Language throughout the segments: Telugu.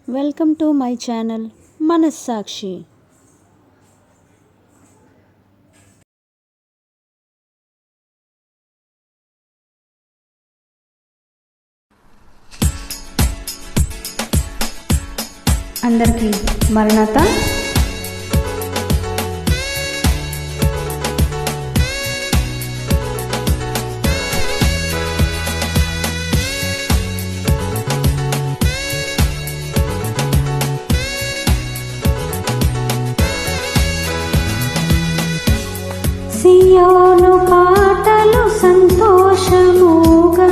వెల్కమ్ టు మై ఛానల్ మనస్సాక్షి. అందరికీ మరణాత. సియోను పాటలు సంతోషముగా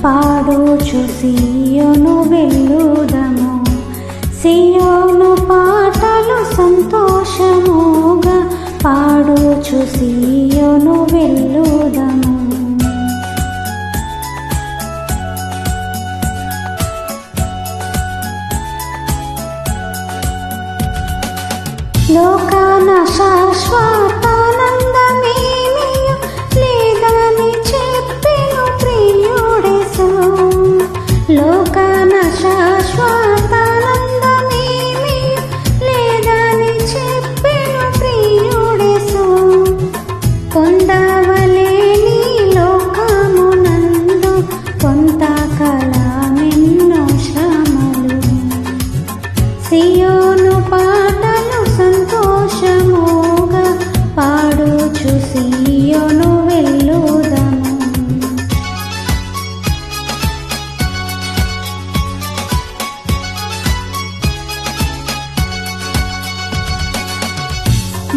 పాడుచు సియోను వెళ్ళుదము. సియోను పాటలు సంతోషముగా పాడుచు సియోను వెళ్ళుదము. లోకాన శాశ్వతానందమేమియు లేదని చెప్పెను ప్రియుడేసు. లోకాన శాశ్వతానందమేమియు లేదని చెప్పెను ప్రియుడేసు. పొందవలేని లోకమునందు కొంతకాలమెన్నో శ్రమలు. సియోను పాటలు సంతోషముగా పాడుచు సియోను వెళ్ళుదము.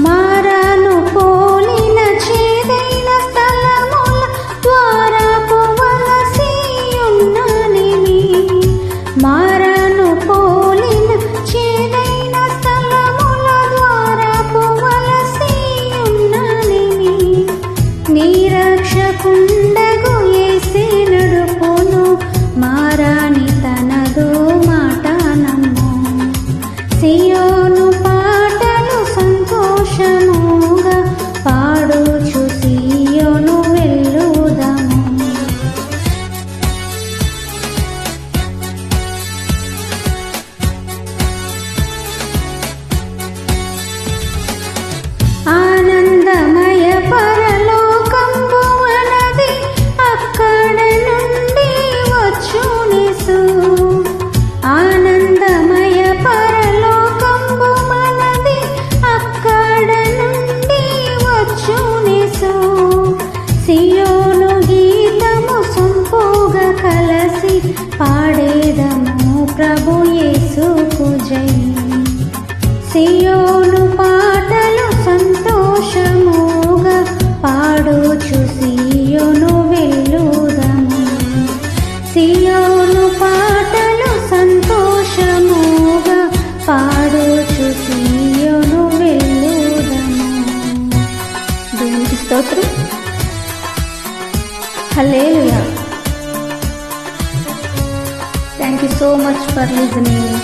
మారాను పోలిన చేదైన స్థలముల ద్వారా పోవలసియున్ననిని. మారాను పోలిన చేదైన స్థలముల ద్వారా పోవలసియున్ననిని. నిరక్షకుండగు యేసే నడుపును మారాని తనదో మాట నమ్ము. సియోను పాటలు సంతోషముగా పాడుచు సియోను వెళ్ళుదము. ఆనందమయ పరలోకంబు మనది అక్కడ నుండి వచ్చునేసు. ఆనందమయ పరలోకంబు మనది అక్కడ నుండి వచ్చునేసు. సియోను గీతము సొంపుగా కలసి పాడేదము ప్రభు యేసుకు జై. సియోను పాటలు సంతోషముగా పాడుచు సియోను వెళ్ళుదము. సియోను పాటలు సంతోషముగా పాడుచు సియోను వెళ్ళుదము. దేవునికి స్తోత్రం. Hallelujah. Thank you so much for listening.